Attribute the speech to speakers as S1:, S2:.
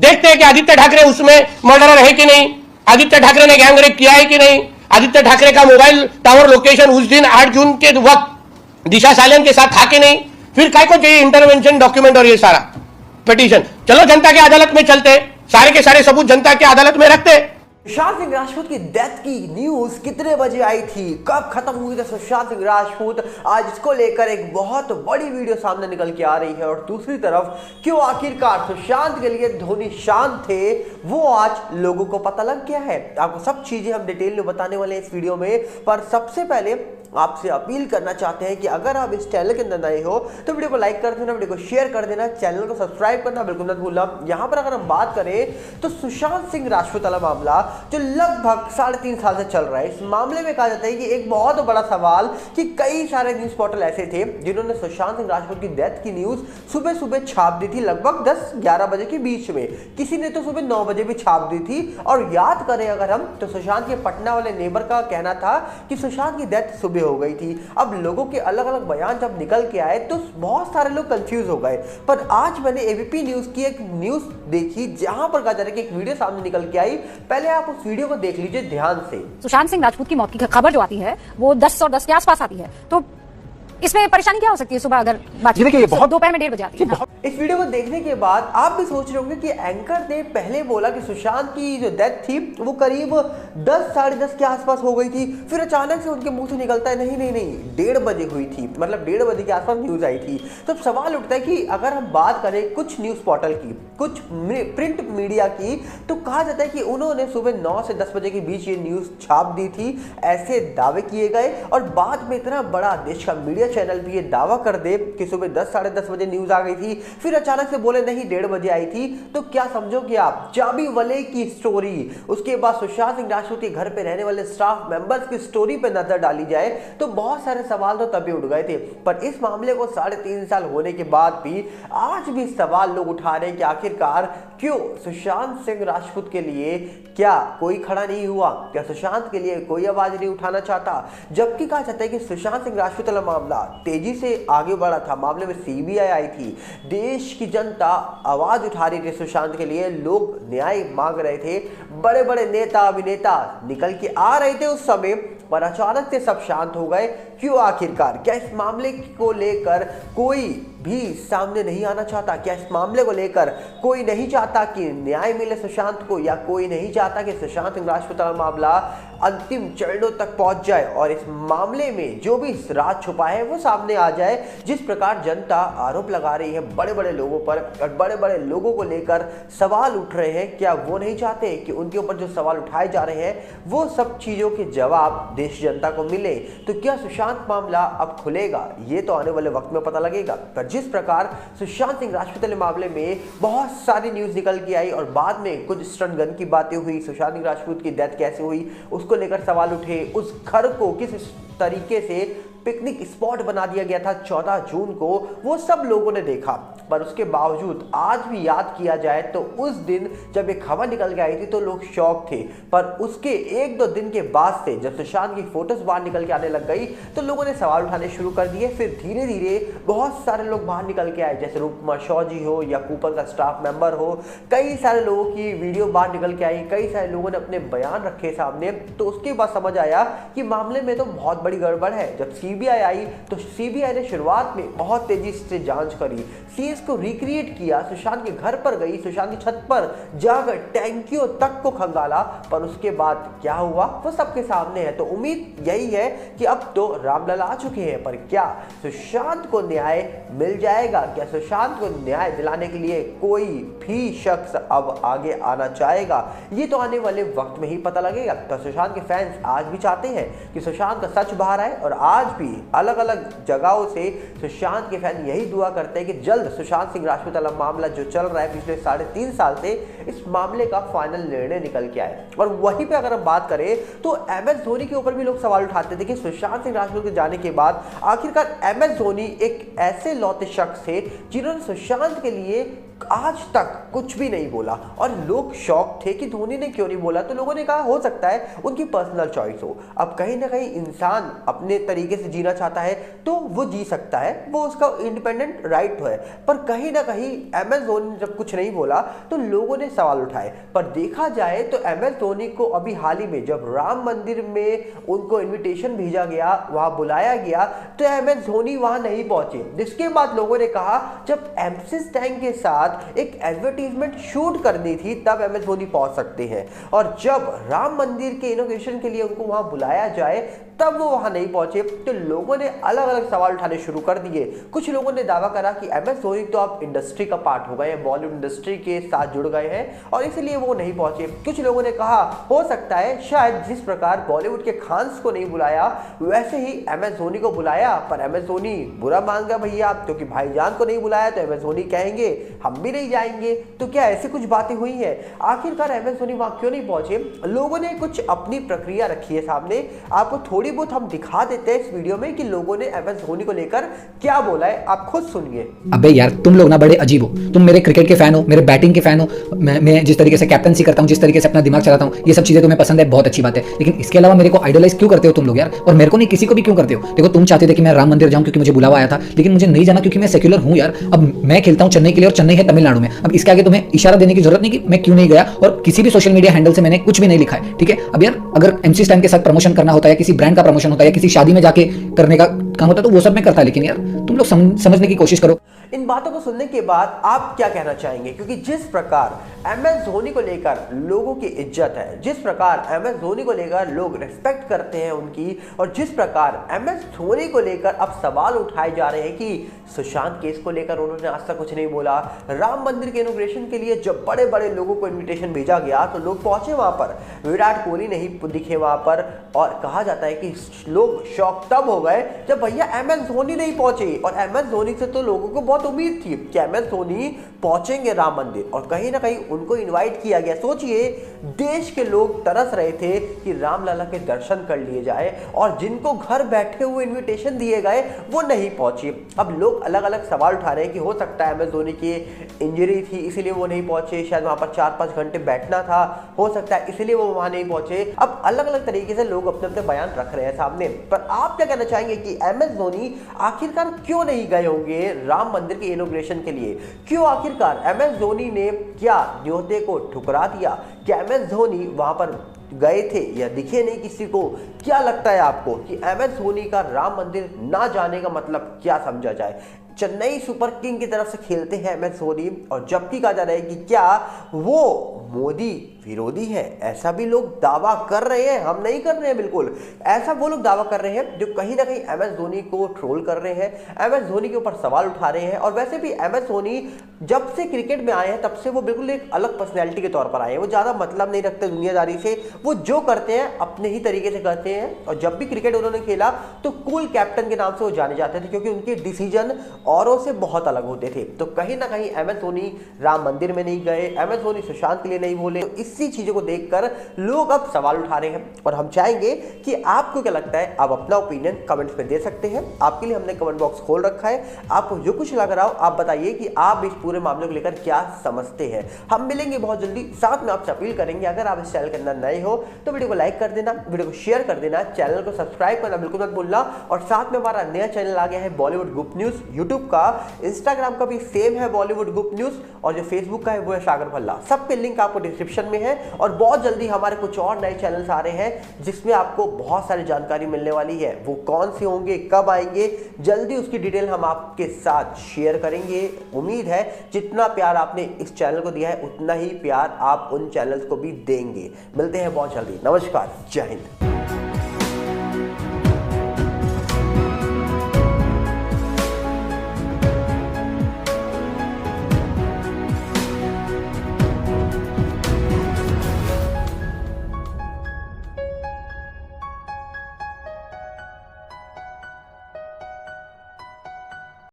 S1: देखते हैं कि आदित्य ठाकरे उसमें मर्डरर है कि नहीं, आदित्य ठाकरे ने गैंग रेप किया है कि नहीं, आदित्य ठाकरे का मोबाइल टावर लोकेशन उस दिन 8 जून के वक्त दिशा सालियन के साथ था कि नहीं। फिर काय को चाहिए इंटरवेंशन डॉक्यूमेंट और ये सारा पिटीशन। चलो जनता के अदालत में चलते, सारे के सारे सबूत जनता के अदालत में रखते।
S2: सुशांत सिंह राजपूत की डेथ की न्यूज कितने बजे आई थी, कब खत्म हुई थी सुशांत सिंह राजपूत, आज इसको लेकर एक बहुत बड़ी वीडियो सामने निकल के आ रही है। और दूसरी तरफ क्यों आखिरकार सुशांत के लिए धोनी शांत थे, वो आज लोगों को पता लग गया है। आपको सब चीजें हम डिटेल में बताने वाले हैं इस वीडियो में। पर सबसे पहले आपसे अपील करना चाहते हैं कि अगर आप इस चैनल के अंदर नए हो तो वीडियो को लाइक कर देना, वीडियो को शेयर कर देना, चैनल को सब्सक्राइब करना बिल्कुल मत भूलना। यहाँ पर अगर हम बात करें तो सुशांत सिंह राजपूत वाला मामला जो लगभग 3.5 साल से चल रहा है, इस मामले में कहा जाता है कि एक बहुत बड़ा सवाल कि कई सारे न्यूज पोर्टल ऐसे थे जिन्होंने सुशांत सिंह राजपूत की डेथ की न्यूज सुबह सुबह छाप दी थी, लगभग 10-11 बजे के बीच में। किसी ने तो सुबह 9 बजे भी छाप दी थी। और याद करें अगर हम तो सुशांत के पटना वाले नेबर का कहना था कि सुशांत की डेथ सुबह हो गई थी। अब लोगों के अलग अलग बयान जब निकल के आए तो बहुत सारे लोग कंफ्यूज हो गए। पर आज मैंने एबीपी न्यूज की एक न्यूज देखी जहां पर कहा जा रहा है कि एक वीडियो सामने निकल के आई। पहले आप उस वीडियो को देख लीजिए ध्यान से।
S3: सुशांत सिंह राजपूत की मौत की खबर जो आती है वो 10 और 10 के आसपास आती है, तो इसमें परेशानी क्या हो सकती है सुबह अगर बात दोपहर में 1:30 बजे आती है।
S2: इस वीडियो को देखने के बाद आप भी सोच रहे होंगे कि एंकर ने पहले बोला कि सुशांत की जो डेथ थी वो करीब 10 साढ़े 10 के आसपास हो गई थी, फिर अचानक से उनके मुंह से निकलता है नहीं नहीं नहीं 1:30 बजे हुई थी, मतलब 1:30 बजे के आसपास न्यूज आई थी। तो सवाल उठता है कि अगर हम बात करें कुछ न्यूज पोर्टल की, कुछ प्रिंट मीडिया की, तो कहा जाता है कि उन्होंने सुबह 9 से 10 बजे के बीच ये न्यूज छाप दी थी, ऐसे दावे किए गए। और बाद में इतना बड़ा देश का मीडिया चैनल भी ये दावा कर दे कि सुबह 10 साढ़े 10 बजे न्यूज आ गई थी, फिर अचानक से बोले नहीं 1:30 बजे आई थी, तो क्या समझोगे आप चाबी वाले की स्टोरी, उसके बाद सुशांत सिंह राजपूत के घर पे रहने वाले स्टाफ मेंबर्स की स्टोरी पे नजर डाली जाए तो बहुत सारे सवाल तो तभी उठ गए थे। पर इस मामले को 3.5 साल होने के बाद भी आज भी सवाल लोग उठा रहे हैं कि आखिरकार क्यों सुशांत सिंह राजपूत के लिए क्या कोई खड़ा नहीं हुआ, क्या सुशांत के लिए कोई आवाज नहीं उठाना चाहता। जबकि कहा जाता है कि सुशांत सिंह राजपूत वाला मामला तेजी से आगे बढ़ा था, मामले में सीबीआई आई थी, देश की जनता आवाज उठा रही थी सुशांत के लिए, लोग न्याय मांग रहे थे, बड़े बड़े नेता अभिनेता निकल के आ रहे थे उस समय। पर अचानक से सब शांत हो गए। क्यों आखिरकार? क्या इस मामले को लेकर कोई भी सामने नहीं आना चाहता? क्या इस मामले को लेकर कोई नहीं चाहता कि न्याय मिले सुशांत को, या कोई नहीं चाहता कि सुशांत सिंह राजपूत का मामला अंतिम चरणों तक पहुंच जाए और इस मामले में जो भी राज छुपा है वो सामने आ जाए? जिस प्रकार जनता आरोप लगा रही है बड़े बड़े लोगों पर और बड़े बड़े लोगों को लेकर सवाल उठ रहे हैं, क्या वो नहीं चाहते कि उनके ऊपर जो सवाल उठाए जा रहे हैं वो सब चीजों के जवाब देश जनता को मिले? तो क्या सुशांत मामला अब खुलेगा? ये तो आने वाले वक्त में पता लगेगा। पर जिस प्रकार सुशांत सिंह राजपूत के मामले में बहुत सारी न्यूज निकल के आई और बाद में कुछ स्टंट गन की बातें हुई, सुशांत सिंह राजपूत की डेथ कैसे हुई उसको लेकर सवाल उठे, उस घर को किस तरीके से पिकनिक स्पॉट बना दिया गया था 14 जून को, वो सब लोगों ने देखा। पर उसके बावजूद आज भी याद किया जाए तो उस दिन जब ये खबर निकल के आई थी तो लोग शॉक थे। पर उसके 1-2 दिन के बाद से जब सुशांत की फोटोज बाहर निकल के आने लग गई तो लोगों ने सवाल उठाने शुरू कर दिए। फिर धीरे धीरे बहुत सारे लोग बाहर निकल के आए, जैसे रूप कुमार शॉ जी हो या कूपर का स्टाफ मेंबर हो, कई सारे लोगों की वीडियो बाहर निकल के आई, कई सारे लोगों ने अपने बयान रखे सामने। तो उसके बाद समझ आया कि मामले में तो बहुत बड़ी गड़बड़ है। जब सीबीआई आई तो सीबीआई ने शुरुआत में बहुत तेजी से जांच करी, सीएस को रिक्रिएट किया, सुशांत के घर पर गई, सुशांत की छत पर जाकर टैंकियों तक को खंगाला। पर उसके बाद क्या हुआ वो सबके सामने है। तो उम्मीद यही है कि अब तो रामलला आ चुके हैं, पर क्या सुशांत को न्याय मिल जाएगा? क्या सुशांत को न्याय दिलाने के लिए कोई भी शख्स अब आगे आना चाहेगा? ये तो आने वाले वक्त में ही पता लगेगा। तो सुशांत के फैंस आज भी चाहते हैं कि सुशांत का सच बाहर आए और आज भी अलग अलग जगहों से सुशांत के फैन यही दुआ करते हैं कि जल्द सुशांत सिंह राजपूत वाला मामला जो चल रहा है पिछले 3.5 साल से, इस मामले का फाइनल निर्णय निकल के आए। और वहीं पे अगर हम बात करें तो MS धोनी के ऊपर भी लोग सवाल उठाते थे कि सुशांत सिंह राजपूत के जाने के बाद आखिरकार MS धोनी एक ऐसे लौते शख्स थे जिन्होंने सुशांत के लिए आज तक कुछ भी नहीं बोला और लोग शॉक थे कि धोनी ने क्यों नहीं बोला। तो लोगों ने कहा हो सकता है उनकी पर्सनल चॉइस हो। अब कहीं ना कहीं इंसान अपने तरीके से जीना चाहता है तो वो जी सकता है, वो उसका इंडिपेंडेंट राइट है। पर कहीं ना कहीं MS धोनी ने जब कुछ नहीं बोला तो लोगों ने सवाल उठाए। पर देखा जाए तो MS धोनी को अभी हाल ही में जब राम मंदिर में उनको इन्विटेशन भेजा गया, वहां बुलाया गया, तो MS धोनी वहां नहीं पहुंचे। जिसके बाद लोगों ने कहा जब MC स्टैन के साथ एक एडवर्टीजमेंट शूट करनी थी तब MS धोनी पहुंच सकते हैं, और जब राम मंदिर के इनॉग्रेशन के लिए उनको वहां बुलाया जाए तब वो वहां नहीं पहुंचे। तो लोगों ने अलग अलग सवाल उठाने शुरू कर दिए। कुछ लोगों ने दावा करा कि MS धोनी तो अब इंडस्ट्री का पार्ट हो गए हैं, बॉलीवुड इंडस्ट्री के साथ जुड़ गए हैं और इसलिए वो नहीं पहुंचे। कुछ लोगों ने कहा हो सकता है शायद जिस प्रकार बॉलीवुड के खान्स को नहीं बुलाया वैसे ही MS धोनी को बुलाया, पर MS धोनी बुरा मान गया भैया, क्योंकि भाईजान को नहीं बुलाया तो MS धोनी कहेंगे हम भी नहीं जाएंगे। तो क्या ऐसी कुछ बातें हुई हैं? आखिरकार MS धोनी वहां क्यों नहीं पहुंचे? लोगों ने कुछ अपनी प्रक्रिया रखी है सामने, आपको थोड़ी बहुत हम दिखा देते हैं इस वीडियो में कि लोगों ने MS धोनी को लेकर क्या बोला है, आप खुद सुनिए।
S4: अबे यार तुम लोग ना बड़े अजीब हो, तुम मेरे क्रिकेट के फैन हो, मेरे बैटिंग के फैन हो, मैं जिस तरीके से कैप्टनसी करता हूँ, जिस तरीके से अपना दिमाग चलाता हूँ, ये सब चीजें तुम्हें पसंद है, बहुत अच्छी बात है। लेकिन इसके अलावा मेरे को आइडलाइज क्यों करते हो तुम लोग यार? और मेरे को नहीं, किसी को भी क्यों करते हो? देखो तुम चाहते थे कि मैं राम मंदिर जाऊं क्योंकि मुझे बुलावा आया था, लेकिन मुझे नहीं जाना क्योंकि मैं सेक्युलर हूं यार। अब मैं खेलता हूं चेन्नई के लिए और चेन्नई है तमिलनाडु में। अब इसके आगे तुम्हें इशारा देने की जरूरत नहीं कि मैं क्यों नहीं गया, और किसी भी सोशल मीडिया हैंडल से मैंने कुछ भी नहीं लिखा है, ठीक है। अब यार अगर MC स्टैन के साथ प्रमोशन करना होता है, किसी ब्रांड का प्रमोशन होता है, किसी शादी में जाके करने का काम होता है तो वो सब मैं करता, लेकिन यार तुम लोग समझने की कोशिश करो।
S2: इन बातों को सुनने के बाद आप क्या कहना चाहेंगे? क्योंकि जिस प्रकार MS धोनी को लेकर लोगों की इज्जत है, जिस प्रकार MS धोनी को लेकर लोग रिस्पेक्ट करते हैं उनकी, और जिस प्रकार MS धोनी को लेकर अब सवाल उठाए जा रहे हैं कि सुशांत केस को लेकर उन्होंने आज तक कुछ नहीं बोला। राम मंदिर के इनॉग्रेशन के लिए जब बड़े बड़े लोगों को इन्विटेशन भेजा गया तो लोग पहुंचे वहां पर, विराट कोहली नहीं दिखे वहां पर, और कहा जाता है कि लोग शॉक तब हो गए जब भैया MS धोनी नहीं पहुंचे। और MS धोनी से तो लोगों को बहुत उम्मीद थी कि MS धोनी पहुंचेंगे राम मंदिर, और कहीं ना कहीं उनको इनवाइट किया गया। सोचिए देश के लोग तरस रहे थे कि रामलला के दर्शन कर लिए जाए, और जिनको घर बैठे हुए इनविटेशन दिए गए वो नहीं पहुंचे। अब लोग अलग अलग सवाल उठा रहे हैं कि हो सकता है MS धोनी की इंजरी थी इसलिए वो नहीं पहुंचे, शायद वहां पर 4-5 घंटे बैठना था, हो सकता है इसलिए वो वहां नहीं पहुंचे। अब अलग अलग तरीके से लोग अपने अपने बयान रख रहे हैं सामने। पर आप क्या कहना चाहेंगे कि MS धोनी आखिरकार क्यों नहीं गए होंगे राम मंदिर के इनॉग्रेशन के लिए? क्यों आखिरकार MS धोनी ने क्या न्योते को ठुकरा दिया? क्या MS धोनी वहां पर गए थे या दिखे नहीं किसी को? क्या लगता है आपको कि MS धोनी का राम मंदिर ना जाने का मतलब क्या समझा जाए? चेन्नई सुपर किंग की तरफ से खेलते हैं MS धोनी, और जबकि कहा जा रहा है कि क्या वो मोदी विरोधी है, ऐसा भी लोग दावा कर रहे हैं। हम नहीं कर रहे हैं, बिल्कुल ऐसा वो लोग दावा कर रहे हैं जो कहीं ना कहीं MS धोनी को ट्रोल कर रहे हैं, MS धोनी के ऊपर सवाल उठा रहे हैं। और वैसे भी MS धोनी जब से क्रिकेट में आए हैं तब से वो बिल्कुल एक अलग पर्सनैलिटी के तौर पर आए हैं। वो ज़्यादा मतलब नहीं रखते दुनियादारी से, वो जो करते हैं अपने ही तरीके से करते हैं। और जब भी क्रिकेट उन्होंने खेला तो कूल कैप्टन के नाम से वो जाने जाते थे, क्योंकि उनके डिसीजन औरों से बहुत अलग होते थे। तो कहीं ना कहीं MS धोनी राम मंदिर में नहीं गए, MS धोनी सुशांत के लिए नहीं बोले। तो इसी चीजों को देखकर लोग अब सवाल उठा रहे हैं, और हम चाहेंगे कि आपको क्या लगता है, आप अपना ओपिनियन कमेंट्स में दे सकते हैं। आपके लिए हमने कमेंट बॉक्स खोल रखा है, आपको जो कुछ लग रहा हो आप बताइए कि आप इस पूरे मामले को लेकर क्या समझते हैं। हम मिलेंगे बहुत जल्दी, साथ में आपसे अपील करेंगे अगर आप इस चैनल के अंदर नए हो तो वीडियो को लाइक कर देना, वीडियो को शेयर कर देना, चैनल को सब्सक्राइब करना बिल्कुल मत भूलना। और साथ में हमारा नया चैनल आ गया है बॉलीवुड गुप न्यूज यूट्यूब का, इंस्टाग्राम का भी सेम है बॉलीवुड गुप न्यूज, और जो फेसबुक का है वो है सागर भल्ला। सबके लिंक आपको डिस्क्रिप्शन में है। और बहुत जल्दी हमारे कुछ और नए चैनल्स आ रहे हैं जिसमें आपको बहुत सारी जानकारी मिलने वाली है। वो कौन से होंगे, कब आएंगे, जल्दी उसकी डिटेल हम आपके साथ शेयर करेंगे। उम्मीद है जितना प्यार आपने इस चैनल को दिया है उतना ही प्यार आप उन चैनल्स को भी देंगे। मिलते हैं बहुत जल्दी, नमस्कार, जय हिंद।